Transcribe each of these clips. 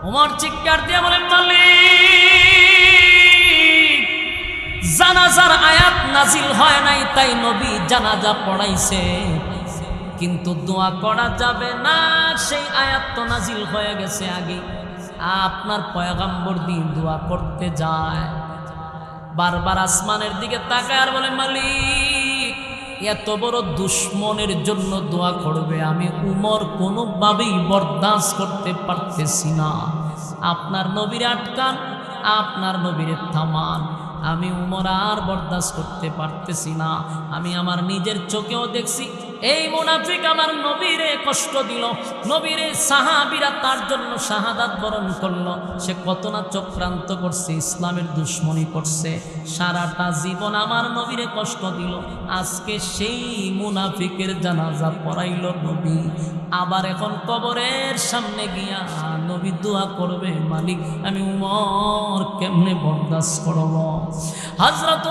ওমর চিৎকার দিয়ে বলেন, মালিক, জানাজার আয়াত নাজিল হয় নাই, তাই নবী জানাজা পড়াইছে, কিন্তু দোয়া করা যাবে না, সেই আয়াত তো নাজিল হয়ে গেছে আগে। আপনার পয়গম্বর দিন দোয়া করতে যায়, বারবার আসমানের দিকে তাকায় আর বলে, মালিক, এত বড় দুশ্মনের জন্য দোয়া করবে, আমি উমর কোনোভাবেই বরদাস্ত করতে পারতেছি না। আপনার নবীর আটকান, আপনার নবীরে থামান, আমি উমর আর বরদাস্ত করতে পারতেছি না। আমি আমার নিজের চোখেও দেখছি এই মুনাফিক আমার নবীরে কষ্ট দিল, নবীরে সাহাবীরা তার জন্য শাহাদাত বরণ করলো, সে কত না চক্রান্ত করছে, ইসলামের দুশ্মনী করছে, সারাটা জীবন আমার নবীরে কষ্ট দিল। আজকে সেই মুনাফিকের জানাজা পড়াইল নবী, আবার এখন কবরের সামনে গিয়া নবী দোয়া করবে, মালিক আমি উমর কেমনে বরদাস্ত করব। হযরত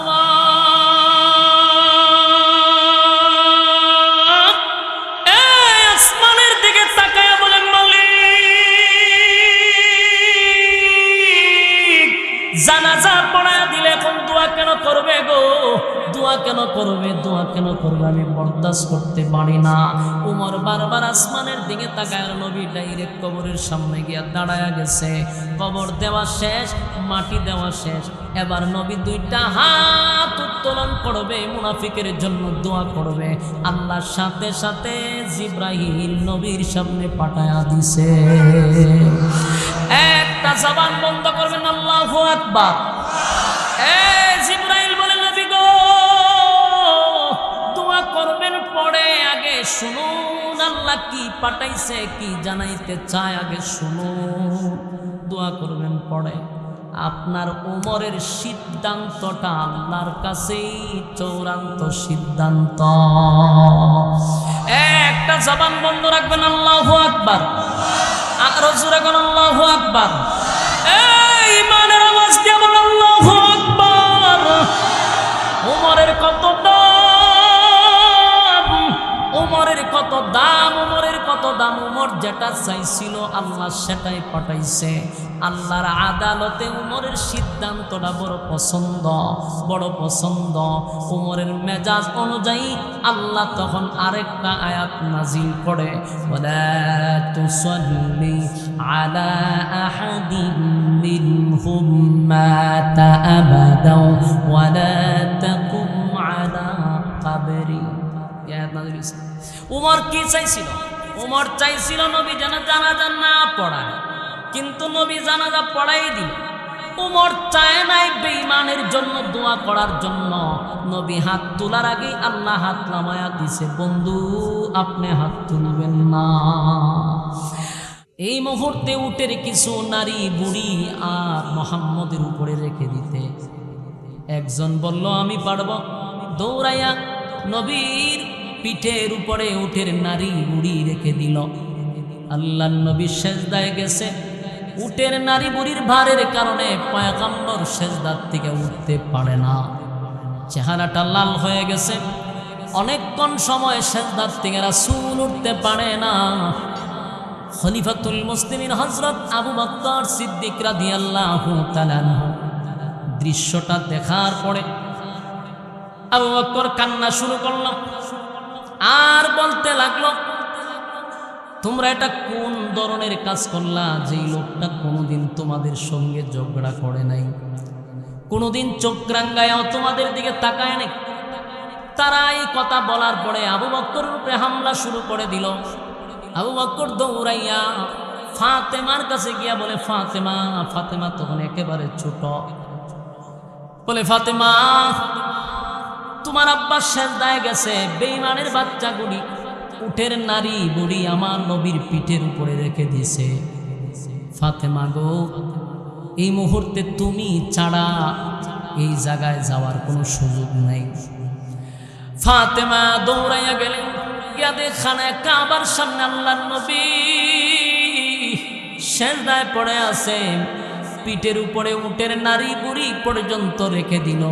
আসমানের দিকে তাকায়া বলেন, মালিক, জানাজা পড়ায়া দিলে এখন দোয়া কেন করবে গো, দোয়া কেন করবে, দোয়া কেন করবে, আমি বরদাস্ত করতে পারি না। উমর বারবার আসমানের দিকে তাকায়, নবী ডাইরেক্ট কবরের সামনে গিয়া দাঁড়ায়া গেছে। কবর দেওয়া শেষ, মাটি দেওয়া শেষ, এবার নবী দুইটা হাত উত্তোলন করবে, মুনাফিকের জন্য দোয়া করবে। আল্লাহর সাথে সাথে জিব্রাইল নবীর সামনে পাঠায়া দিছে। একটা জবান বন্ধ করবেন, আল্লাহু আকবার। জিব্রাইল বলে, নবী গো, দোয়া করবেন পরে, আগে শুনুন আল্লাহ কি পাঠাইছে, কি জানাইতে চায়, আগে শুনুন। দোয়া করবেন পরে। আপনার উমরের সিদ্ধান্তটা আল্লাহর কাছেই চূড়ান্ত সিদ্ধান্ত। একটা জবান বন্ধ রাখবেন, আল্লাহু আকবার। আরো জোরে বলেন, আল্লাহু আকবার। ঈমানের আওয়াজ দিয়ে বলেন, আল্লাহু আকবার। উমরের কত দাম, উমরের কত দাম, উমরের কত দাম। উমর যেটা চাইছিল আল্লাহ সেটাই পাঠাইছে। আল্লাহর আদালতে উমরের সিদ্ধান্তটা বড় পছন্দ, বড় পছন্দ। উমরের মেজাজ অনুযায়ী আল্লাহ তখন আরেকটা আয়াত নাজিল করে, ওয়ালা তুসাল্লি আলা আহাদিন মিনহুম মাতা আবাদা ওয়ালা তাকুম আলা কবরি। উমর কি চাইছিল? উমর চাইছিল নবী যেন জানাজা না পড়ায়, কিন্তু নবী জানাজা পড়াই দিল। উমর চায় নাই বেঈমানের জন্য দোয়া করার জন্য। নবী হাত তোলার আগে আল্লাহ হাত নামায়া দিছে, বন্ধু আপনি হাত তুলবেন না। এই মুহূর্তে উটের কিছু নারী বুড়ি আর মুহাম্মদের উপরে রেখে দিতে। একজন বলল আমি পারব, দৌড়াইয়া নবীর পিঠের উপরে উটের নারী বুড়ি রেখে দিল। আল্লাহর নবী সেজদায় গেছে, উটের নারী বুড়ির ভারের কারণে পয়গম্বর সেজদার থেকে উঠতে পারে না, চেহারাটা লাল হয়ে গেছে। অনেকক্ষণ সময় সেজদার থেকে রাসূল উঠতে পারে না। খলিফাতুল মুসলিমিন হযরত আবু বকর সিদ্দিক রাদিয়াল্লাহু তাআলা দৃশ্যটা দেখার পরে আবু বকর কান্না শুরু করল আর বলতে লাগলো, তোমরা এটা কোন ধরনের কাজ করলা? যেই লোকটা কোনোদিন তোমাদের সঙ্গে ঝগড়া করে নাই, কোনোদিন চোখ রাঙ্গায়ও তোমাদের দিকে তাকায় নাই। তারা এই কথা বলার পরে আবু বকরের উপরে হামলা শুরু করে দিল। আবু বকর দৌড়াইয়া ফাতেমার কাছে গিয়া বলে, ফাতেমা, ফাতেমা তখন একেবারে ছোট, বলে ফাতেমা তোমার আব্বা সেজদায় গেছে, বেঈমানের বাচ্চাগুলি উটের নারী বুড়ি আমার নবীর পিঠের উপরে রেখে দিছে। ফাতেমা গো, এই মুহূর্তে তুমি ছাড়া এই জায়গায় যাওয়ার কোনো সুযোগ নাই। ফাতেমা দৌড়াইয়া গেলেন, গিয়া খানা কাবার সামনে আল্লাহর নবী সেজদায় পড়ে আছে, পিঠের উপরে উটের নারী বুড়ি পর্যন্ত রেখে দিল।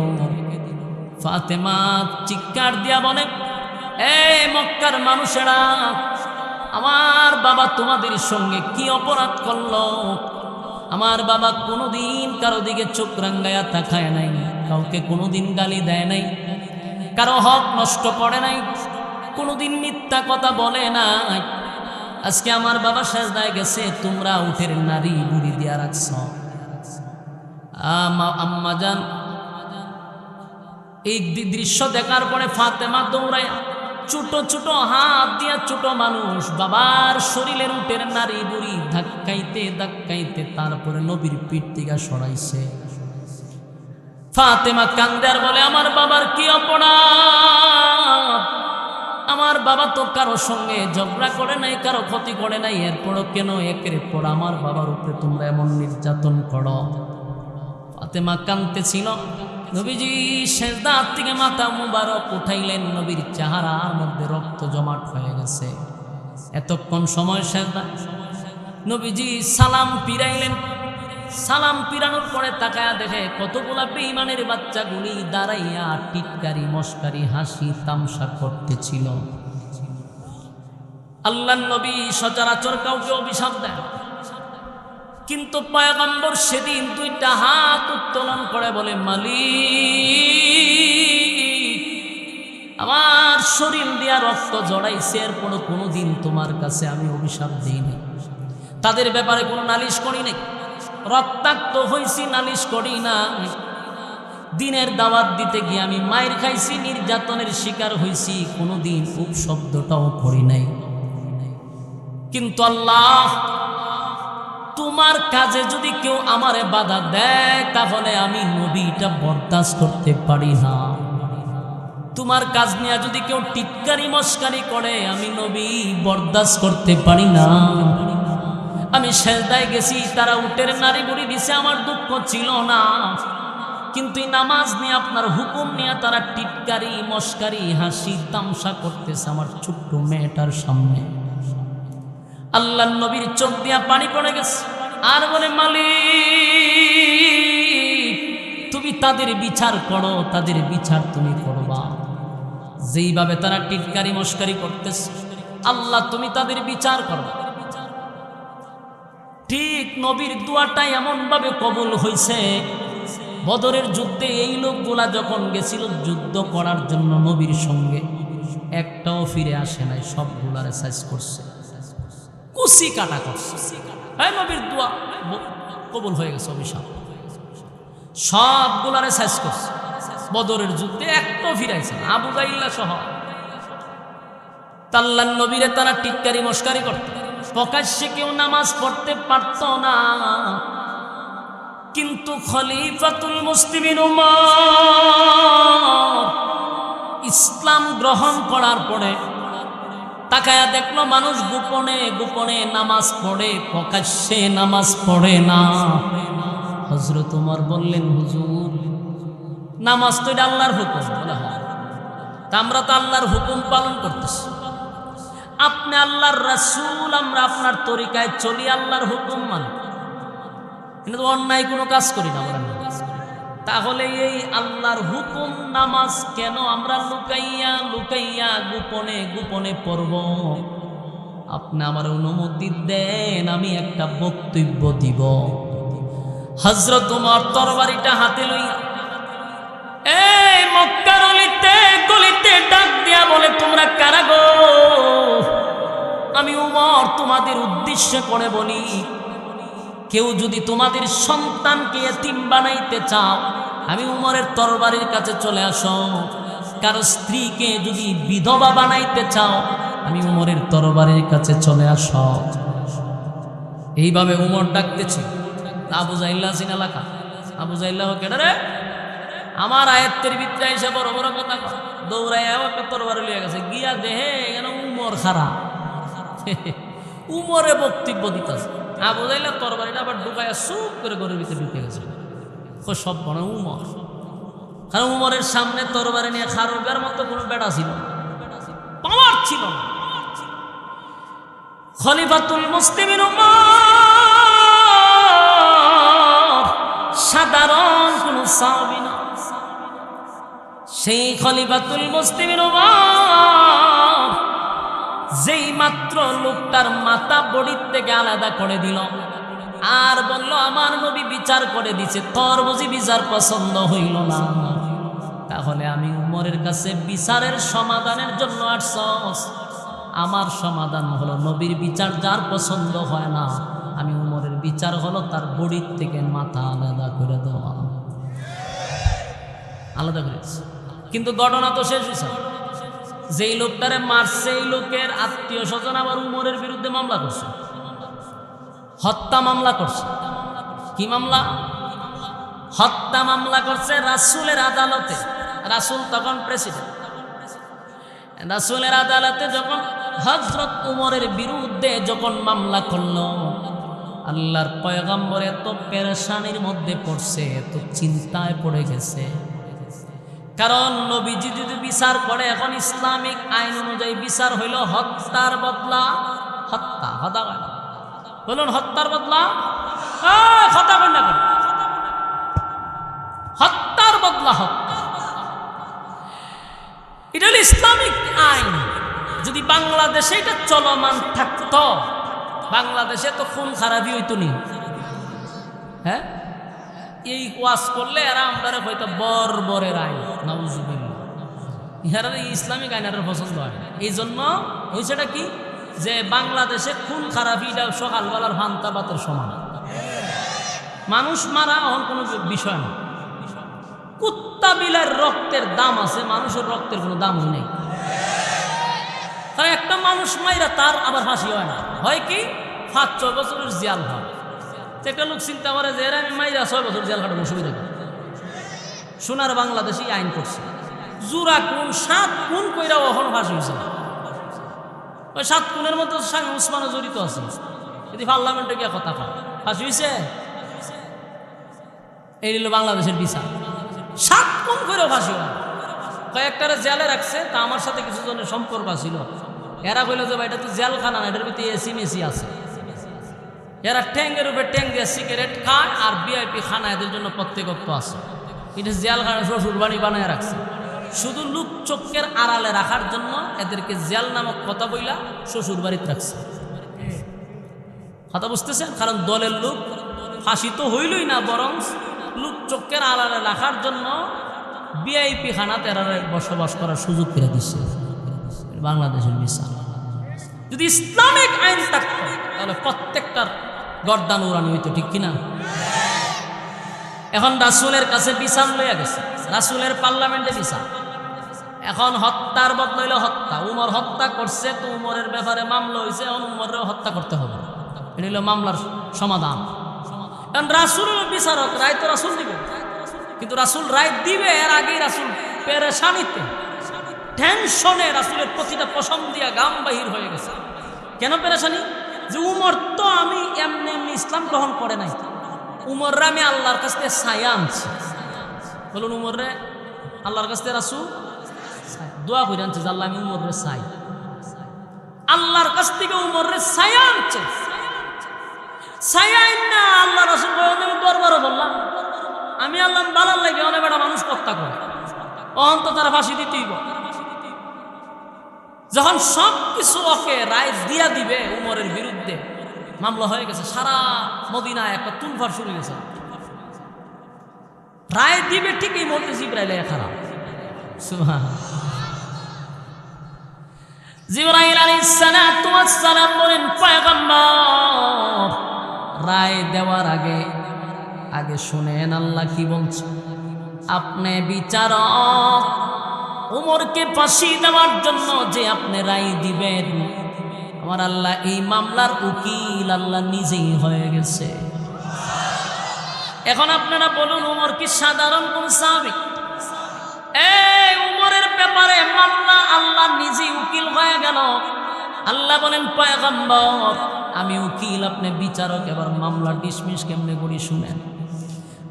ফাতেমা চিৎকার দিয়া বলে, এই মক্কার মানুষেরা, আমার বাবা তোমাদের সঙ্গে কি অপরাধ করলো? আমার বাবা কোনোদিন কারো দিকে চোখ রাঙ্গায়া তাকায় নাই, কাউকে কোনোদিন গালি দেয় নাই, কারো হক নষ্ট করে নাই, কোনোদিন মিথ্যা কথা বলে নাই। আজকে আমার বাবা সেজদায় গেছে, তোমরা উঠের নারী বুড়ি দিয়া রাখছ। আম্মা জান এই দৃশ্য দেখার পরে ফাতেমা দৌড়ায় ছোট ছোট হাত দিয়া, ছোট মানুষ বাবার শরীরের উটের নারী বুড়ি ধাক্কাইতে ধাক্কাইতে তারপরে নবীর পিঠ থেকে সরাইছে। ফাতেমা কান্দে আর বলে, আমার বাবার কি অপরাধ? আমার বাবা তো কারো সঙ্গে ঝগড়া করে নাই, কারো ক্ষতি করে নাই, এরপরও কেন একের পর আমার বাবার উপরে তোমরা এমন নির্যাতন করো? ফাতেমা কাঁদতেছিল। নবীজি সেজদা থেকে মাথা মুবারক উঠাইলেন, নবীর চেহারার মধ্যে রক্ত জমাট হয়ে গেছে। এতক্ষণ সময় সেজদা, নবীজি সালাম ফিরাইলেন। সালাম ফিরানোর পরে তাকায়া দেখে কতগুলা বেঈমানের বাচ্চাগুলি দাঁড়াইয়া টিটকারি মস্কারি হাসি তামসা করতেছিল। আল্লাহর নবী সচরাচর কাউকে অভিশাপ দেন, কিন্তু পয়গম্বর সেদিন দুইটা হাত উত্তোলন করে বলে, মালিক আমার শরীর দিয়া রক্ত জড়াইছে, এরপরও কোনোদিন তোমার কাছে আমি অভিশাপ দিইনি, তাদের ব্যাপারে কোনো নালিশ করি নাই, রক্তাক্ত হয়েছি নালিশ করি না, দিনের দাওয়াত দিতে গিয়ে আমি মায়ের খাইছি, নির্যাতনের শিকার হয়েছি, কোনোদিন উপশব্দটাও করি নাই। কিন্তু আল্লাহ তোমার কাজে যদি কেউ আমারে বাধা দেয় তাহলে আমি নবীটা বরদাস্ত করতে পারি না। তোমার কাজ নিয়ে যদি কেউ টিটকারি মস্কারি করে আমি নবী বরদাস্ত করতে পারি না। আমি সেজদায় গেছি, তারা উটের নারী বুড়ি দিছে, আমার দুঃখ ছিল না, কিন্তু নামাজ নিয়ে আপনার হুকুম নিয়ে তারা টিটকারি মস্কারি হাসি তামসা করতেছে আমার ছোট্ট মেয়েটার সামনে। আল্লাহর নবীর চোখ দিয়া পানি পড়ে গেছে, আর বলে, মালিক তুমি তাদের বিচার করো, তাদের বিচার তুমি করবা, যেইভাবে তারা টিটকারি মস্কারি করতেছে আল্লাহ তুমি তাদের বিচার করবা। ঠিক নবীর দোয়াটা এমন ভাবে কবুল হয়েছে, বদরের যুদ্ধে এই লোকগুলা যখন গেছিল যুদ্ধ করার জন্য নবীর সঙ্গে, একটাও ফিরে আসে নাই, সবগুলারে সাইজ করছে, কুচি কাটা করছে। নবীর দোয়া কবুল হয়ে গেছে, অভিশাপ সবগুলারে সাইজ করছে। বদরের যুদ্ধে একটাও ফিরাইছে না, আবু জাইল্লা সহ। আল্লাহর নবীরে তারা টিটকারি মস্কারি করত, প্রকাশ্যে কেউ নামাজ পড়তে পারত না, কিন্তু খলিফাতুল মুসলিমিন উমর ইসলাম গ্রহণ করার পরে তাকায়া দেখলো মানুষ গোপনে গোপনে নামাজ পড়ে, প্রকাশ্যে নামাজ পড়ে না। হযরত ওমর বললেন, হুজুর নামাজ তো এটা আল্লাহর হুকুম। বলে হয়, তা আমরা তো আল্লাহর হুকুম পালন করতেছি, আপনি আল্লাহর রাসূল, আমরা আপনার তরিকায় চলি, আল্লাহর হুকুম মানি, কিন্তু তো অন্যায় কোনো কাজ করি না আমরা। তাহলে এই আল্লাহর হুকুম নামাজ কেন আমরা লুকাইয়া লুকাইয়া গোপনে গোপনে পড়ব? আপনি আমার অনুমতি দেন, আমি একটা বক্তব্য দিব। হযরত ওমর তরবারিটা হাতে লইয়া এই মক্কার অলিতে গলিতে ডাক দিয়া বলে, তোমরা কারা গো? আমি ওমর তোমাদের উদ্দেশ্যে করে বলি, কেউ যদি তোমাদের সন্তানকে এতিম বানাইতে চাও, আমি উমরের তরবারির কাছে চলে আসো। কারো স্ত্রীকে যদি বিধবা বানাইতে চাও, আমি উমরের তরবারির কাছে চলে আসো। এইভাবে উমর ডাকতেছে। আবু জাইল্লা সিন এলাকা, আবু জাইল্লা কেডা রে? আমার আয়াতের ভিতরে এসে বড় বড় কথা দৌড়াইয়াও একটা তরবারি লিয়ে গেছে, গিয়া দেহে কেন উমর খারাপ, উমরে বক্তব্য দিতেছে। আবু জাইল্লা তরবারিটা আবার ঢুকাইয়া চুপ করে ঘরের ভিতরে ঢুকে গেছে। সব বনে উমর, কারণ উমরের সামনে তরবারি নিয়ে খারুগার মতো কোনো বেড়া ছিল না, পাওয়ার ছিল না। খলিফাতুল মুসলিমিন উমর সাধারণ কোন সাহাবী না, সেই খলিফাতুল মুসলিমিন উমর যেই মাত্র লোকটার মাথা বডির থেকে আলাদা করে দিল, আর বলল আমার নবী বিচার করে দিছে, তোর বুঝি বিচার পছন্দ হইল না, তাহলে আমি উমরের কাছে বিচারের সমাধানের জন্য আসছস। আমার সমাধান হলো নবীর বিচার যার পছন্দ হয় না, আমি উমরের বিচার হলো তার বডির থেকে মাথা আলাদা করে দেওয়া, আলাদা করেছে। কিন্তু ঘটনা তো শেষ হয়েছে, যেই লোকটারে মারছে এই লোকের আত্মীয় স্বজন আবার উমরের বিরুদ্ধে মামলা করছে, হত্যা মামলা করছে। কি মামলা? হত্যা মামলা করছে রাসূলের আদালতে। রাসূল তখন প্রেসিডেন্ট। রাসূলের আদালতে যখন হযরত উমরের বিরুদ্ধে যখন মামলা করলো, আল্লাহর পয়গম্বর এত পেরেশানির মধ্যে পড়ছে, এত চিন্তায় পড়ে গেছে। কারণ নবীজি যদি বিচার করে, এখন ইসলামিক আইন অনুযায়ী বিচার হইল হত্যার বদলা হত্যা। হত্যা বলুন, হত্যার বদলা হত্যা করেন না, হত্যার বদলা হত্যা। এটা হল ইসলামিক আইন। যদি বাংলাদেশে এটা চলমান থাকতো, বাংলাদেশে তো খুন খারাপি হইতো নি। হ্যাঁ, এই ওয়াজ করলে এরা আমরা হয়তো বর্বরের আইন, নাউজুবিল্লাহ, ইহারা ইসলামিক আইন আর পছন্দ হয়। এই জন্য হয়েছেটা কি, যে বাংলাদেশে খুন খারাপিটা সকালবেলার ভান্তা ভাতের সমান। মানুষ মারা এখন কোনো বিষয় না। কুত্তা বিলার রক্তের দাম আছে, মানুষের রক্তের কোনো দামই নেই। তাই একটা মানুষ মাইরা তার আবার ফাঁসি হয় না, হয় কি 5-6 বছরের জেল হয়। একটা লোক চিন্তা করে যে এরা আমি মাইরা 6 বছর জেল খাটাবো, অসুবিধা কি? সোনার বাংলাদেশই আইন করছে, জুরা খুন 7 খুন কইরা ওখানে ফাঁসি হয়েছে। ওই 7 খুনের মধ্যে স্বামী উসমানও জড়িত আছে। যদি পার্লামেন্টে গিয়ে কথা কয় ফাঁসি হয়েছে, এই হলো বাংলাদেশের বিচার। 7 খুন করেও ফাঁসি হয়। কয়েকটারে জেলে রাখছে, তা আমার সাথে কিছু জনের সম্পর্ক ছিল। এরা কইল যে ভাই এটা তো জেলখানা না, এটার ভিতরে এসি মেসি আছে। এরা ট্যাঙ্গের উপরে ট্যাঙ্ক দিয়ে সিগারেট খায়, আর VIP খানা এদের জন্য প্রত্যেকত্ব আছে। এটা জেলখানা শ্বশুর বাড়ি বানায় রাখছে, শুধু লোক চোখের আড়ালে রাখার জন্য এদেরকে জেল নামক কথা বইলা শ্বশুর বাড়িতে রাখছে। কথা বুঝতেছেন? কারণ দলের লোক ফাঁসি তো হইলই না, বরং লোক চোখের আড়ালে রাখার জন্য VIP খানাতে এরা বসবাস করার সুযোগ করে দিচ্ছে। বাংলাদেশের বিচার যদি ইসলামিক আইন থাকতো, তাহলে প্রত্যেকটার গর্দান উড়ানো হইতো, ঠিক কিনা? এখন রাসূলের কাছে বিচার লইয়া গেছে, রাসূলের পার্লামেন্টে বিচার। এখন হত্যার বদলা হইল হত্যা। উমর হত্যা করছে, তো উমরের ব্যাপারে মামলা হয়েছে, এখন উমরের হত্যা করতে হবে। এটা হইল মামলার সমাধান। কারণ রাসূলের বিচারক, রায় তো রাসূল দিবে, কিন্তু রাসূল রায় দিবে এর আগেই রাসূল পেরেশানিতে, টেনশনে রাসূলের প্রতিটা পছন্দ দিয়া গাম বাহির হয়ে গেছে। কেন পেরেশানি? যে উমর তো আমি এমনি এমনি ইসলাম গ্রহণ করে নাই, উমররা আমি আল্লাহর কাছ থেকে ছায়া আনছি। বলুন, উমররে আল্লাহর কাছ থেকে রাসূল দোয়া করে আনছে যে আল্লাহ আমি উমররে চাই। আল্লাহর কাছ থেকে উমররে ছায়া আনছে। ছায়া না আল্লাহ রাসূল দরবারও বললাম আমি আল্লাহ বালার লাগে অনেক বেটা মানুষ হত্যা করে, অন্ত তারা ফাঁসি দিতেই। যখন সব কিছু ওকে রায় দিয়া দিবে, উমরের বিরুদ্ধে মামলা হয়ে গেছে, সারা মদিনায় একটা তুলফার শুরু গেছে। রায় দিবে ঠিক এই মুহূর্তে জিবরাইল খারাপ। সুবহানাল্লাহ। জিবরাইল আলাইহিস সালাতু ওয়াস সালাম বলেন, পয়গম্বর রায় দেওয়ার আগে আগে শুনেন আল্লাহ কি বলছে। আপনি বিচারক, উমরকে ফাঁসি দেওয়ার জন্য যে আপনি রায় দিবেন, আমার আল্লাহ এই মামলার উকিল আল্লাহ নিজেই হয়ে গেছে। এখন আপনারা বলুন, উমর কি সাধারণ কোন সাহাবী? এই উমরের ব্যাপারে মামলা আল্লাহ নিজেই উকিল হয়ে গেল। আল্লাহ বলেন, পয়গম্বর আমি উকিল, আপনি বিচারক, এবার মামলা ডিসমিস কেমনে করি শুনেন।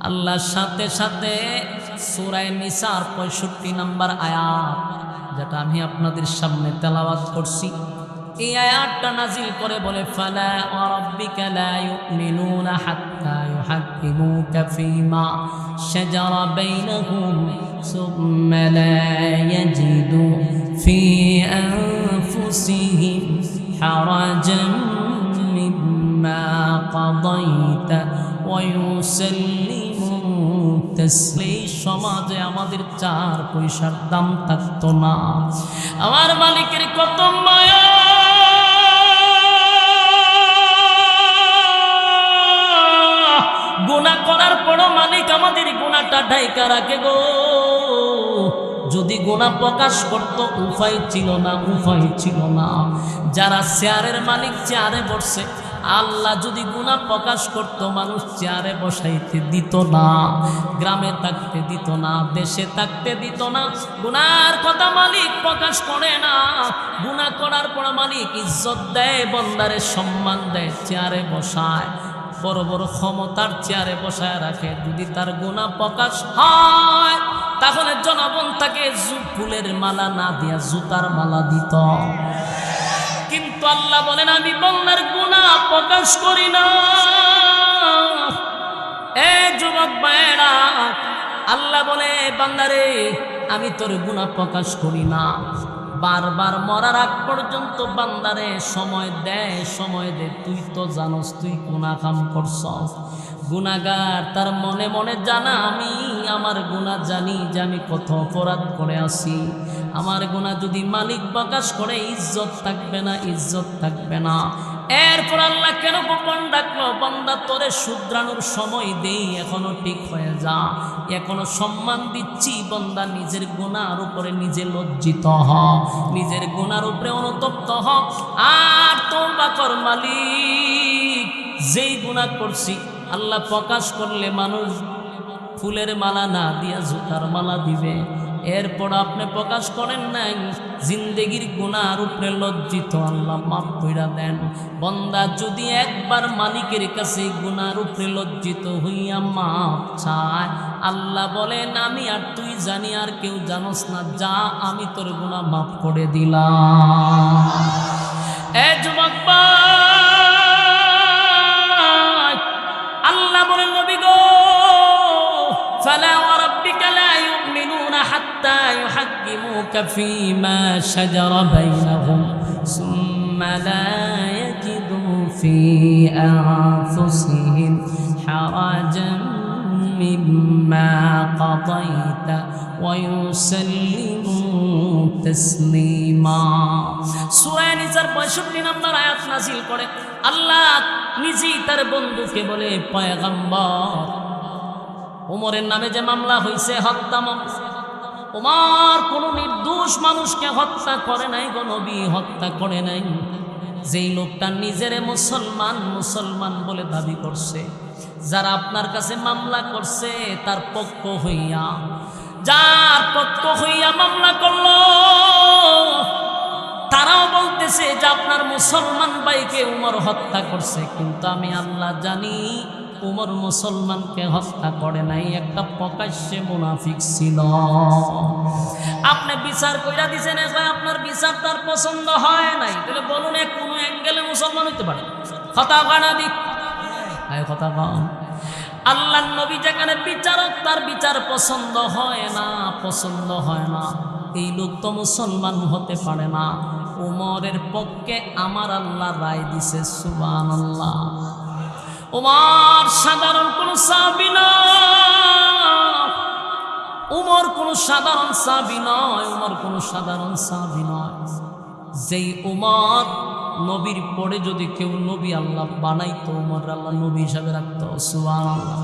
আল্লাহর সাথে সাথে সূরা নিসার 65 নম্বর আয়াত, যেটা আমি আপনাদের সামনে তেলাওয়াত করছি, এই আয়াতটা নাজিল করে বলে, ফালা ওয়ারাব্বিকা লা ইউমিনুনা হাত্তা ইউহাক্কিমুকা ফীমা শাজারা বাইনাহুম সুম্মা লা ইয়াজিদু ফী আনফুসিহিম হারাজান মিম্মা قضيت ويسلموا تسليما। সমাজে আমাদের 4 পয়সার দাম থাকতো না। আমার মালিকের কত মায়া, গুনাহ করার পরও মালিক আমাদের গুনাহটা ঢাইকা রাখে গো। যদি গুনাহ প্রকাশ করত উপায় ছিল না, উপায় ছিল না। যারা চেয়ারের মালিক চেয়ারে বসছে, আল্লাহ যদি গুনাহ প্রকাশ করত মানুষ চেয়ারে বসাইতে দিত না, গ্রামে থাকতে দিত না, দেশে থাকতে দিত না। গুনার কথা মালিক প্রকাশ করে না। গুনাহ করার পর মালিক ইজ্জত দেয়, বন্দারে সম্মান দেয়, চেয়ারে বসায়, বড় বড় ক্ষমতার চেয়ারে বসায় রাখে। যদি তার গুনাহ প্রকাশ হয় তাহলে জনগণ তাকে ফুলের মালা না দিয়া জুতার মালা দিত। কিন্তু আল্লাহ বলেন আমি বান্দার গুনাহ প্রকাশ করি না। এ যুবক ভাইরা, আল্লাহ বলে বান্দারে আমি তোর গুনাহ প্রকাশ করি না। বারবার মরার আগ পর্যন্ত বান্দারে সময় দে, সময় দে। তুই তো জানোস তুই গুনাহ কাম করছস। গুনাহগার তার মনে মনে জানা আমি আমার গুনাহ জানি যে আমি কত অপরাধ করে আছি। আমার গুনাহ যদি মালিক প্রকাশ করে ইজ্জত থাকবে না, ইজ্জত থাকবে না। এরপর আল্লাহ কেন গোপন ডাকলো? বান্দা তোরে শুধরানোর সময় দেই, এখনো ঠিক হয়ে যা, এখনো সম্মান দিচ্ছি। বান্দা নিজের গুনার উপরে নিজে লজ্জিত হ, নিজের গুনার উপরে অনুতপ্ত হ, আর তওবা কর। মালিক যেই গুনাহ করছি আল্লাহ প্রকাশ করলে মানুষ ফুলের মালা না দিয়া জুতার মালা দিবে। এরপর আপনি প্রকাশ করেন নাই, জিন্দেগির গুনার উপরে লজ্জিত, আল্লাহ মাফ কইরা দেন। বান্দা যদি একবার মালিকের কাছে গুনার উপরে লজ্জিত হইয়া মাফ চায়, আল্লাহ বলেন আমি আর তুই জানি, আর কেউ জানোস না, যা আমি তোর গুনাহ মাফ করে দিলাম। এ যুবক ভাই, আল্লাহ বলেন নবী গো, ফালা ওয়া রাব্বিকা লা ইউমিনুনা হাত্তা ইউহাক্কিমুকা ফীমা শাজারা বাইনাহুম সুম্মা লা ইয়াজিদু ফী আনফুসিহিম হারাজান মিম্মা কাদাইতা ওয়া ইউসাল্লিমু তাসলিমা। সূরা নিসার 65 নম্বর আয়াত নাযিল করে আল্লাহ নিজেই তার বন্ধুকে বলে, পয়গম্বর ওমরের নামে যে মামলা হয়েছে, হত্যা মামলা, ওমর কোন নির্দোষ মানুষকে হত্যা করে নাই গো নবী, হত্যা করে নাই। যেই লোকটা নিজেরে মুসলমান মুসলমান বলে দাবি করছে, যারা আপনার কাছে মামলা করছে তার পক্ষ হইয়া, যার পক্ষ হইয়া মামলা করলো, তারাও বলতেছে যে আপনার মুসলমান ভাইকে উমর হত্যা করছে। কিন্তু আমি আল্লাহ জানি উমর মুসলমানকে হত্যা করে নাই, একটা প্রকাশ্যে মুনাফিক ছিল। আপনি বিচার কইরা দিছেন, এখন আপনার বিচার তার পছন্দ হয় নাই, তাহলে বলুন কোনো অ্যাঙ্গেলে মুসলমান হইতে পারে? কথা কানা দিক কথা কম। আল্লাহর নবী যেখানে বিচারক, তার বিচার পছন্দ হয় না, পছন্দ হয় না, এই লোক তো মুসলমান হতে পারে না। উমরের পক্ষে আমার আল্লাহ রায় দিছে, সুবহানাল্লাহ। উমর সাধারণ কোন সাহাবী নয়, উমর কোন সাধারণ সাহাবী নয়, উমর কোন সাধারণ সাহাবী নয়। যেই উমর নবীর পরে যদি কেউ নবী আল্লাহ বানাইতো, উমর আল্লাহ নবী হিসাবে রাখতো, সুবহানাল্লাহ।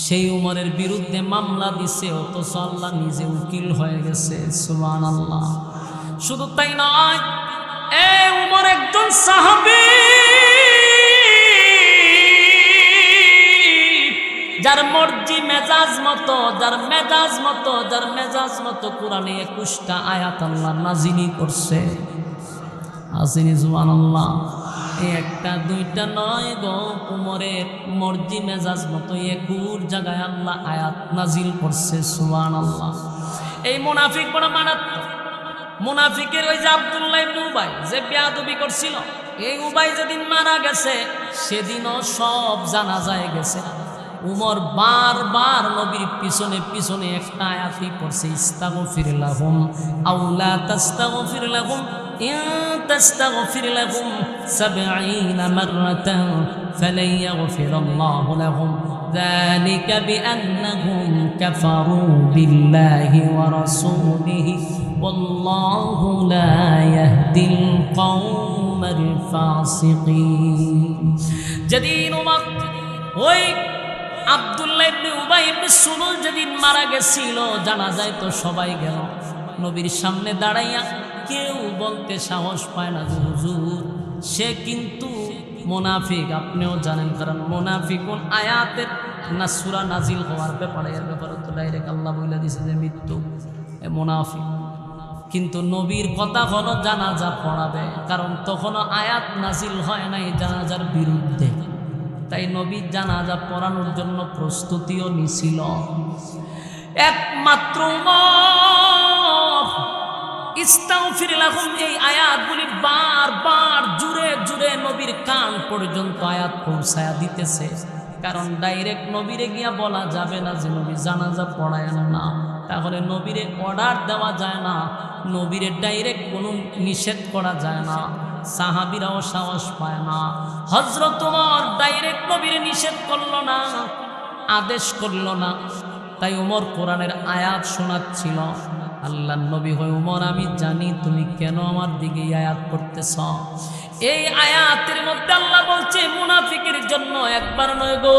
সেই উমরের বিরুদ্ধে মামলা দিছে, অথচ আল্লাহ নিজে উকিল হয়ে গেছে, সুবহানাল্লাহ। শুধু তাই নয়, এই উমর একজন সাহাবী, যার মর্জি মেজাজ মতো, যার মেজাজ মতো, যার মেজাজ মতো কোরআনে 21টা আয়াত আল্লাহ নাজিল করছে। আসেনি সুবহানাল্লাহ। একটা দুইটা নয় গো, উমরের মর্জি মেজাজ মতো 21 জায়গায় আল্লাহ আয়াত নাজিল করছে, সুবহানাল্লাহ। এই মুনাফিক বড় মারাত্মক। মুনাফিকের ওই যে আব্দুল্লাহ ইবনে উবাই যে বেয়াদবি করছিল, এই উবাই যেদিন মারা গেছে সেদিনও সব জানাজায় গেছে। উমর বারবার নবীর পিছনে পিছনে একটা আয়াতই পড়ছে, ইস্তাগফির লাহুম আও লা তাস্তাগফির লাহুম ইন তাস্তাগফির লাহুম 70 মাররাতান ফালান ইয়াগফিরাল্লাহু লাহুম যালিকা বিআন্নাহুম কাফারু বিল্লাহি ওয়া রাসূলিহি ওয়াল্লাহু লা ইয়াহদিল কওমাল ফাসিকিন। যেদিন উমর ওই আব্দুল্লাহ ইবনে উবাই ইবনে সুলুল যেদিন মারা গেছিল, জানাজায় তো সবাই গেল, নবীর সামনে দাঁড়াইয়া কেউ বলতে সাহস পায় না যে হুজুর সে কিন্তু মুনাফিক। আপনিও জানেন, কারণ মুনাফিকুন আয়াতের না সূরা নাজিল হওয়ার ব্যাপারে, এর ব্যাপারে তো ডাইরেক্ট আল্লাহ বলে দিয়েছে যে মৃত্যু এ মুনাফিক। কিন্তু নবীর কথা হলো জানাজা পড়াবে, কারণ তখনও আয়াত নাজিল হয় নাই জানাজার বিরুদ্ধে, তাই নবী জানাজা পড়ানোর জন্য প্রস্তুতিও নিছিল। একমাত্র উমর ইস্তাগফির লাহুম এই আয়াতগুলি বারবার জুড়ে জুড়ে নবীর কান পর্যন্ত আয়াত পৌঁছায়া দিতেছে, কারণ ডাইরেক্ট নবীরে গিয়া বলা যাবে না যে নবী জানাজা পড়ায় না, তাহলে নবীরে অর্ডার দেওয়া যায় না, নবীরে ডাইরেক্ট কোনো নিষেধ করা যায় না, সাহাবীরাও সাহস পায় না। হযরত ওমর ডাইরেক্ট নবীরে নিষেধ করল না, আদেশ করল না, তাই ওমর কোরআনের আয়াত শোনাচ্ছিল। আল্লাহর নবী হয় ওমর, আমি জানি তুমি কেন আমার দিকে এই আয়াত পড়তেছ। এই আয়াতের মধ্যে আল্লাহ বলছে মুনাফিকের জন্য একবার নয় গো,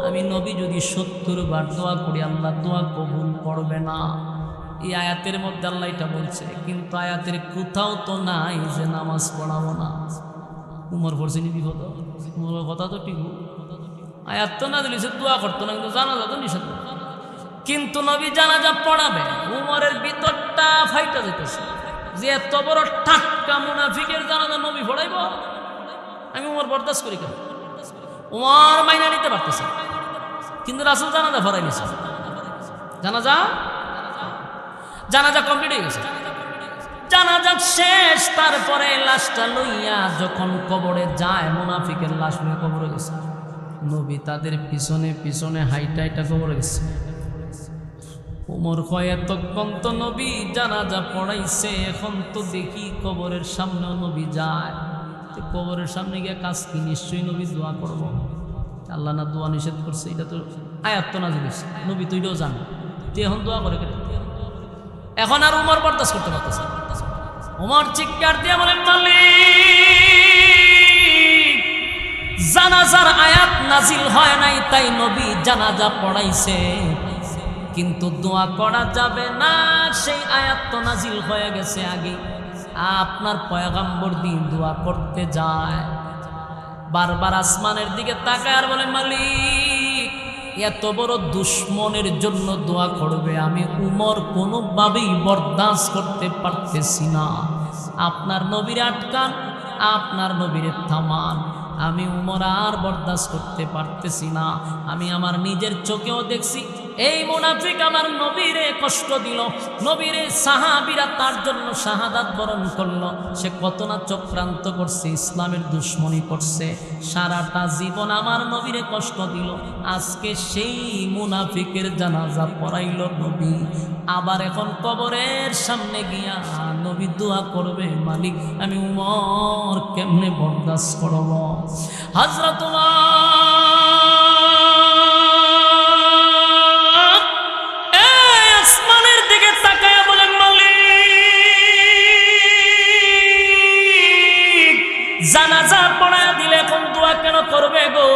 আমি নবী যদি 70 বার দোয়া করি আল্লাহ দোয়া কবুল করবে না। এই আয়াতের মধ্যে আল্লাহ এটা বলছে, কিন্তু আয়াতের কোথাও তো নাই যে নামাজ পড়াবো না। উমর পড়ছেনি বিপদ, উমরের কথা তো ঠিক, আয়াত তো না দিলে সে দোয়া করতো না, কিন্তু জানাজা তো নিষেধ। কিন্তু নবী জানাজা পড়াবে, উমরের ভিতরটা ফাইটা যেতেছে যে এত বড় টাটকা মুনাফিকের জানাজা নবী পড়াইব, আমি উমর বরদাস্ত করি কেন? উমর মাইনা নিতে পারতেছে, কিন্তু রাসূল জানাজা পড়াই নিছে। জানাজা কমপ্লিট হয়ে গেছে, জানাজা শেষ। তারপরে লাশটা লইয়া যখন কবরে যায়, মুনাফিকের লাশ নিয়ে কবরে গেছে, নবী তাদের পিছনে পিছনে হাইটা হাইটা কবরে গেছে। উমর কয় এতক্ষণ তো নবী জানাজা পড়াইছে, এখন তো দেখি কবরের সামনেও নবী যায়, কবরের সামনে গিয়ে কাজ কি? নিশ্চয়ই নবী দোয়া করব। আল্লাহ না দোয়া নিষেধ করছে, এটা তো আয়াত তো নাযিল হইছে, নবী তো এটাও জানে, তুই এখন দোয়া করে কেটে। এখন আর উমর বরদাস্ত করতে পারতেছে, উমর চিৎকার দিয়ে বলেন মালিক, জানাজার আয়াত নাজিল হয় নাই তাই নবী জানাজা পড়াইছে, কিন্তু দোয়া করা যাবে না, সেই আয়াত তো নাজিল হয়ে গেছে আগে। আপনার পয়গম্বর দিন দোয়া করতে যায়, বারবার আসমানের দিকে তাকায় আর বলে মালিক এত বড় দুশ্মনের জন্য দোয়া করবে, আমি উমর কোনোভাবেই বরদাস্ত করতে পারতেছি না। আপনার নবীর আটকান, আপনার নবীরে থামান, আমি উমর আর বরদাস্ত করতে পারতেছি না। আমি আমার নিজের চোখেও দেখছি এই মুনাফিক আমার নবীরে কষ্ট দিল, নবীরে সাহাবীরা তার জন্য শাহাদাত বরণ করলো, সে কত না চক্রান্ত করছে, ইসলামের দুশ্মনী করছে, সারাটা জীবন আমার নবীরে কষ্ট দিল। আজকে সেই মুনাফিকের জানাজা পড়াইল নবী, আবার এখন কবরের সামনে গিয়া নবী দোয়া করবে মালিক আমি উমর কেমনে বরদাস্ত করব। হযরত আসমানের দিকে তাকায়া বলেন মালিক জানাজা পড়ায়া দিলে এখন দোয়া কেন করবে গো?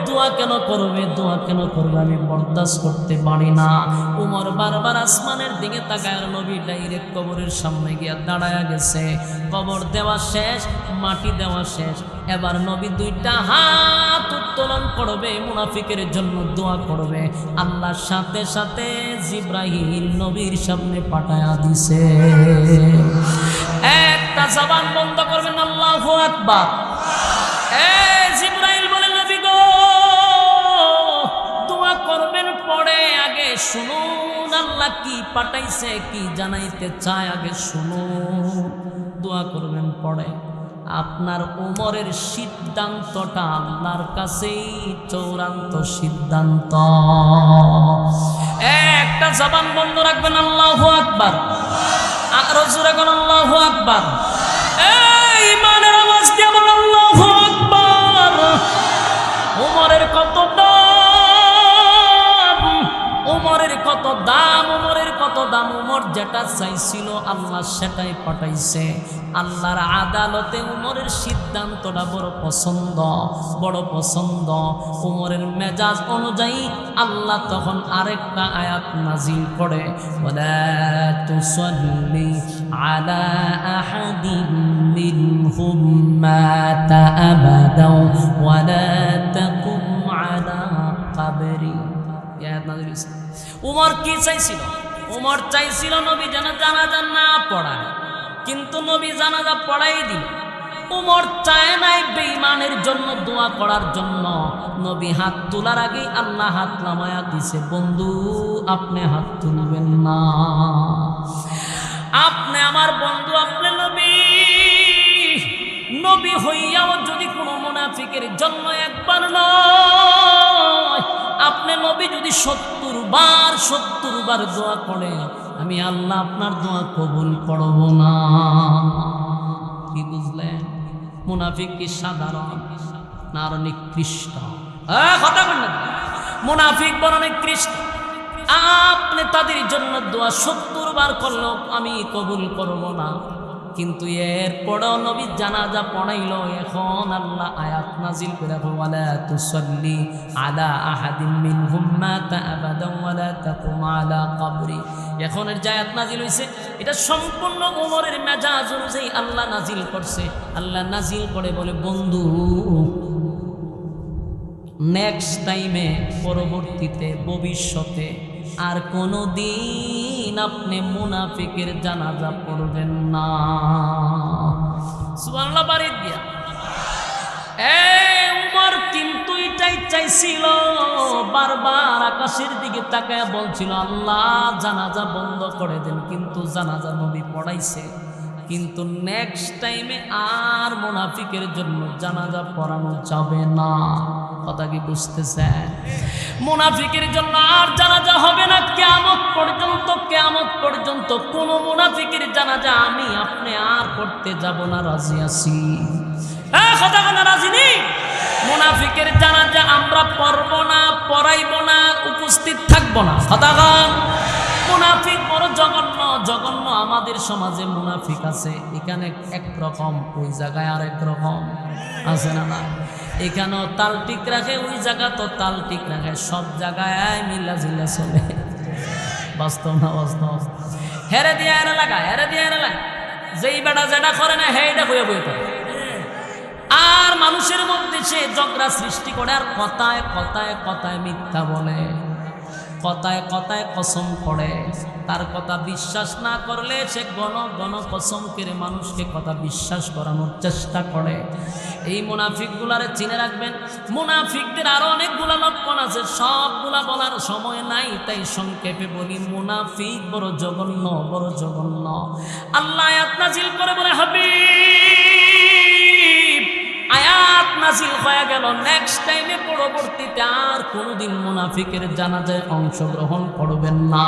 দোয়া কেন করবে? দোয়া কেন করবে? আমি বরদাস্ত করতে পারি না। উমর বারবার আসমানের দিকে তাকায়, নবী ডাইরেক্ট কবরের সামনে গিয়া দাঁড়ায়া গেছে। কবর দেওয়া শেষ, মাটি দেওয়া শেষ, এবার নবী দুইটা হাত উত্তোলন করবে, মুনাফিকের জন্য দোয়া করবে। আল্লাহর সাথে সাথে জিব্রাইল নবীর সামনে পাঠায়া দিছে। একটা জবান বন্ধ করবেন, আল্লাহু আকবার। জিব্রাইল বলে নবী গো দোয়া করবেন পরে, আগে শুনুন আল্লাহ কি পাঠাইছে, কি জানাইতে চায়, আগে শুনুন। দোয়া করবেন পরে। আপনার উমরের সিদ্ধান্তটা আল্লাহর কাছেই চূড়ান্ত সিদ্ধান্ত। একটা জবান বন্ধ রাখবেন, আল্লাহু আকবার। আরো জোরে বলেন আল্লাহু আকবার। এই ইমানের আওয়াজ দিয়ে বলেন আল্লাহু আকবার। ওমরের কত দাম, ওমরের কত দাম, ওমরের কত দাম। ওমর যেটা চাইছিল আল্লাহ সেটাই পাঠাইছে। আল্লাহর আদালতে ওমরের সিদ্ধান্তটা বড় পছন্দ, বড় পছন্দ। ওমরের মেজাজ অনুযায়ী আল্লাহ তখন আরেকটা আয়াত নাজিল করে, ওয়ালা তুসাল্লি আলা আহাদিন মিনহুম মাতা আবাদাও ওয়ালা তাকুম আলা কবরি। আয়াত নাজিল হইছে। ওমর কি চাইছিল? ওমর চাইছিল নবী যেন জানাজা না পড়ায়, কিন্তু নবী জানাজা পড়াই দিল। ওমর চায় নাই বেঈমানের জন্য দোয়া করার জন্য। নবী হাত তোলার আগেই আল্লাহ হাত নামায়া দিছে, বন্ধু আপনি হাত তুলবেন না, আপনি আমার বন্ধু, আপনি নবী। নবী হইয়াও যদি কোনো মুনাফিকের জন্য একবার নয়, আপনি নবী যদি 70 বার দোয়া করে, আমি আল্লাহ আপনার দোয়া কবুল করব না। কি বুঝলেন? মুনাফিক কি সাধারণ না আরো নিকৃষ্ট? কথা বললেন, মুনাফিক বড় নিকৃষ্ট। আপনি তাদের জন্য দোয়া 70 বার করলেও আমি কবুল করব না। কিন্তু এরপরেও নবী জানাজা পড়াইল। এখন আল্লাহ আয়াত নাজিল করে, ওয়ালা তুসাল্লি আলা আহাদিন মিনহুম মাতা আবাদাও ওয়ালা তাকুম আলা কবরি। এখন এর যে আয়াত নাজিল হইছে, এটা সম্পূর্ণ ওমরের মেজাজ অনুযায়ী আল্লাহ নাজিল করছে। আল্লাহ নাজিল করে বলে, বন্ধু নেক্সট টাইমে, পরবর্তীতে, ভবিষ্যতে আর কোনো দিন আপনি মুনাফিকের জানাজা পড়বেন না। সুবহানাল্লাহ বাড়ি দিয়া। উমর কিন্তু এটাই চাইছিল, বারবার আকাশের দিকে তাকায় বলছিল, আল্লাহ জানাজা বন্ধ করে দেন। কিন্তু জানাজা নবী পড়াইছে, কিন্তু নেক্সট টাইমে আর মুনাফিকের জন্য জানাজা পড়ানো যাবে না। কথা কি বুঝতেছেন? মুনাফিকের জন্য আর জানাজা হবে না কিয়ামত পর্যন্ত। কিয়ামত পর্যন্ত কোন মুনাফিকের জানাজা আমি আপনি আর পড়তে যাব না। রাজি আছি? কথা বলা রাজি নেই? মুনাফিকের জানাজা আমরা পড়ব না, পড়াইব না, উপস্থিত থাকব না। কথা বল। মুনাফিক বড় জঘন্য, জঘন্য। আমাদের সমাজে মুনাফিক আছে, এখানে একরকম, ওই জায়গায় আরেক রকম, আছে না? না, এখানেও তাল ঠিক রাখে, ওই জায়গা তো তাল ঠিক রাখে। সব জায়গায় মিল্লা জিল্লা চলে। বাস্তব না বাস্তব? হেরে দিয়ে হেরে লাগা, হেরে দিয়ে হেরে লাগা। যেই বেটা যেটা করে না, হেইটা হয়ে বই করে। আর মানুষের মধ্যে সে ঝগড়া সৃষ্টি করে, আর কথায় কথায় কথায় মিথ্যা বলে, কথায় কথায় কসম করে। তার কথা বিশ্বাস না করলে সে ঘন ঘন কসম করে মানুষকে কথা বিশ্বাস করানোর চেষ্টা করে। এই মুনাফিকগুলারে চিনে রাখবেন। মুনাফিকদের আরো অনেকগুলা লক্ষণ আছে, সবগুলা বলার সময় নাই, তাই সংক্ষেপে বলি। মুনাফিক বড় জঘন্য, বড় জঘন্য। আল্লাহ আয়াত নাজিল করে বলে, হাবিব আয়াত নাজিল হয়ে গেল, নেক্সট টাইমে পরবর্তীতে আর কোনোদিন মুনাফিকের জানাজায় অংশগ্রহণ করবেন না।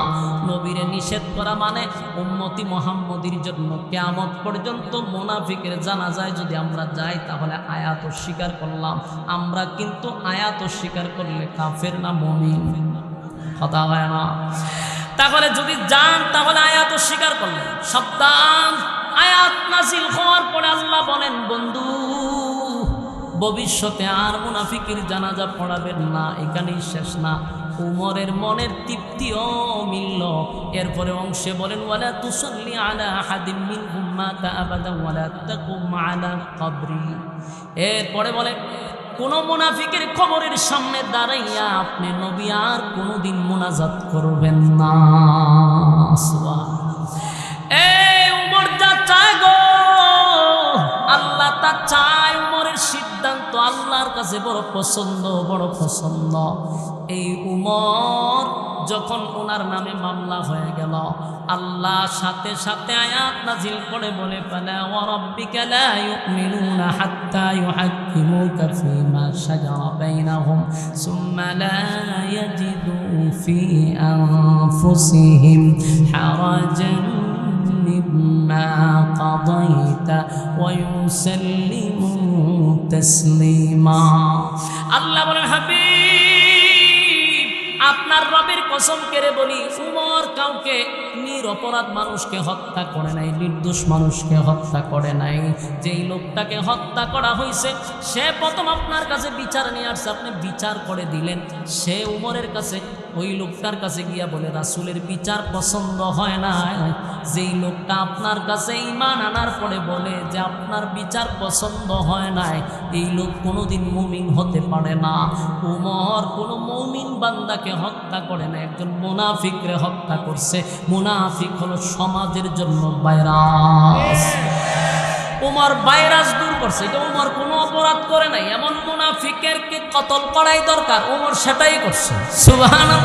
নবীরে নিষেধ করা মানে উম্মতি মুহাম্মদীর জন্য কিয়ামত পর্যন্ত মুনাফিকের জানাজায় যদি আমরা যাই, তাহলে আয়াত অস্বীকার করলাম। আমরা কিন্তু আয়াত অস্বীকার করলে কাফের না মুমিন? কথা হয় না? তাহলে যদি যান, তাহলে আয়াত অস্বীকার করলেন। সাবধান। আয়াত নাজিল হওয়ার পরে আল্লাহ বলেন, বন্ধু ভবিষ্যতে আর মুনাফিকের জানাজা পড়াবেন না। এখানেই শেষ না, উমরের মনের তৃপ্তিও মিলল। এরপরে অংশে বলেন, ওয়ালা তুসাল্লি আলা আহাদিন মিনহুম মাতা আবাদা ওয়ালা তাকুম আলা কবরি। এরপরে বলে, কোন মুনাফিকের কবরের সামনে দাঁড়াইয়া আপনি নবী আর কোনোদিন মুনাজাত করবেন না। উমর যা চায় গো, আল্লাহ তা চায়। উমরের সিদ্ধান্ত আল্লাহর কাছে বড় পছন্দ, বড় পছন্দ। এই উমর যখন ওনার নামে মামলা হয়ে গেল, আল্লাহ সাথে সাথে আয়াত নাজিল করে বলে, ফালা ওয়া রাব্বিকা লা ইউমিনুনা হাত্তা ইউহাক্কিমুকা ফীমা শাজারা বাইনাহুম সুম্মা লা ইয়াজিদু ফী আনফুসিহিম হারাজান মা কাদাইতা ওয়া ইউসাল্লিমু তাসলিমা। আল্লাহ বলেন, হাবিব আপনার রবের কসম করে বলি, উমর কাউকে নিরপরাধ মানুষকে হত্যা করে নাই, নির্দোষ মানুষকে হত্যা করে নাই। যেই লোকটাকে হত্যা করা হয়েছে সে প্রথম আপনার কাছে বিচার নিয়ে আসছে, আপনি বিচার করে দিলেন। সে উমরের কাছে, ওই লোকটার কাছে গিয়া বলে, রাসূলের বিচার পছন্দ হয় না। যেই লোকটা আপনার কাছে ঈমান আনার পরে বলে যে আপনার বিচার পছন্দ হয় নাই, এই লোক কোনোদিন মুমিন হতে পারে না। উমর কোনো মুমিন বান্দাকে হত্যা করে না, একজন মুনাফিকরে হত্যা করছে। মুনাফিক হলো সমাজের জন্য ভাইরাস। উমর ভাইরাস দূর করছে, এটা উমর কোনো অপরাধ করে নাই। এমন মুনাফিকের কে কতল করাই দরকার, উমর সেটাই করছে। সুবহানাল্লাহ।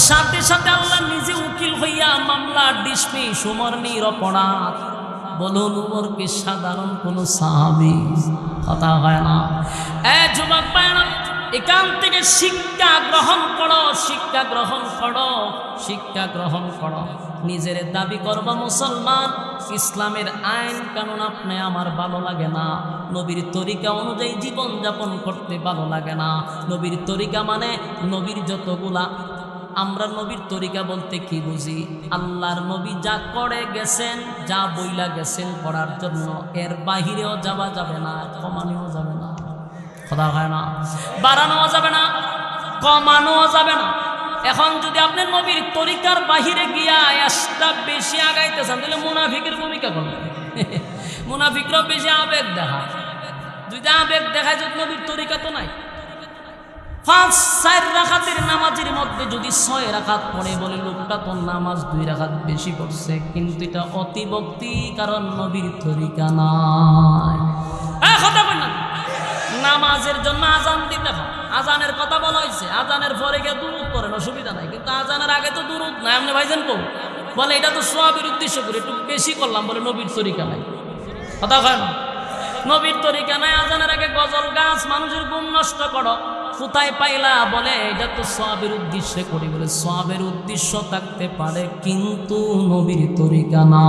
সাথে সাথে আল্লাহ নিজে উকিল হইয়া মামলা ডিসমিস, উমর নিরপরাধ। বলুন, উমর কি সাধারণ কোনো সাহাবী? কথা হয় না। যুবক ভাইরা, এখান থেকে শিক্ষা গ্রহণ করো, শিক্ষা গ্রহণ করো, শিক্ষা গ্রহণ করো। নিজের দাবি করবা মুসলমান, ইসলামের আইন কানুন আপনি আমার ভালো লাগে না, নবীর তরিকা অনুযায়ী জীবন যাপন করতে ভালো লাগে না। নবীর তরিকা মানে নবীর যতগুলা, আমরা নবীর তরিকা বলতে কি বুঝি? আল্লাহর নবী যা করে গেছেন, যা বইলা গেছেন করার জন্য, এর বাহিরেও যাওয়া যাবে না, কমানোও যাবে না। কথা হয় না। বাড়ানো যাবে না, কমানো যাবে না। এখন যদি আপনি নবীর তরিকার বাহিরে গিয়া একটা বেশি আগাইতে চান, তাহলে মুনাফিকের ভূমিকা করবেন। মুনাফিকরাও বেশি আবেগ দেখায়, যদি আবেগ দেখায়, যদি নবীর তরিকা তো নাই। 5-4 রাকাতের নামাজের মধ্যে যদি 6 রাকাত পড়ে, বলে লোকটা তো নামাজ 2 রাকাত বেশি পড়ছে, কিন্তু এটা অতিভক্তি, কারণ নবীর তরিকা নাই। কথা বল না। নামাজের জন্য আজান দিতে হয়, আজানের কথা বলা হয়েছে, আজানের পরে গিয়ে দুরুদ করেন, অসুবিধা নাই, কিন্তু আজানের আগে তো দুরুদ নাই। আপনি ভাইজান কো বলে এটা তো সওয়াবের উদ্দেশ্য করে একটু বেশি করলাম, বলে নবীর তরিকা নাই। কথা হয় না। নবীর তরিকা নাই। আজানের আগে গজল গাছ, মানুষের ঘুম নষ্ট করো, কোথায় পাইলা? বলে এটা তো সওয়াবের উদ্দেশ্যে করি। বলে সওয়াবের উদ্দেশ্য থাকতে পারে, কিন্তু নবীর তরিকা না।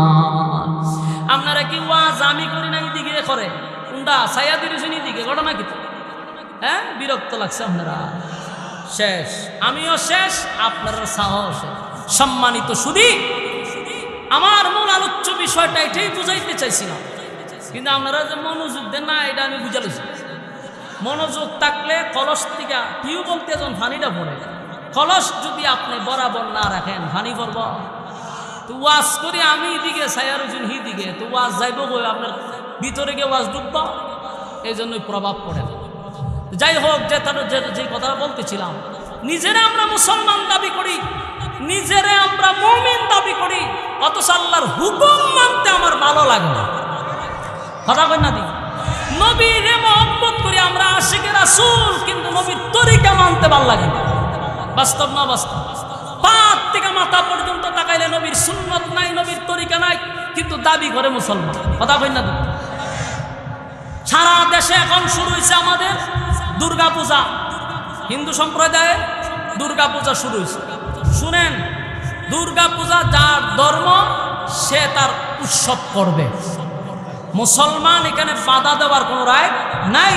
আপনারা কি ওয়াজ আমি করি না দিকে করে? কোনটা সাইয়াদি রুসিনি দিকে ঘটনা কি? হ্যাঁ, বিরক্ত লাগছে আপনারা। শেষ, আমিও শেষ, আপনারা সাহস। সম্মানিত সুধী, আমার মূল আলোচ্য বিষয়টা এটাই বুঝাইতে চাইছিলাম, কিন্তু আপনারা যে মনোযোগ দেন না, এটা আমি বুঝা লইছি। মনোযোগ থাকলে কলস থেকে টিউবওয়েল থেকে যখন পানিটা পড়ে, কলস যদি আপনি বরাবর না রাখেন, পানি পড়ব। তো ওয়াজ করি আমি দিকে, সায়ারুজুন হি দিকে, তো ওয়াজ যাইব কই? আপনার ভিতরে গিয়ে ওয়াজ ডুবব, এই জন্যই প্রভাব পড়ে না। যাই হোক, যে কথা বলতেছিলাম, নিজেরা আমরা মুসলমান দাবি করি, নিজেরা আমরা মুমিন দাবি করি, অথচ আল্লাহর হুকুম মানতে আমার ভালো লাগে না। কথা কই না? নবীরে মহব্বত করি, আমরা আশিকে রাসূল, কিন্তু নবীর তরিকা মানতে ভালো লাগে না। বাস্তব না বাস্তব? পাত থেকে মাথা পর্যন্ত তাকাইলে নবীর সুন্নত নাই, নবীর তরিকা নাই, কিন্তু দাবি করে মুসলমান। কথা কই না? সারা দেশে এখন শুরু হয়েছে আমাদের দুর্গা পূজা, হিন্দু সম্প্রদায়ে দুর্গা পূজা শুরু হয়েছে। শুনেন, দুর্গা পূজা যার ধর্ম সে তার উৎসব করবে, মুসলমান এখানে বাধা দেওয়ার কোনো রায় নাই।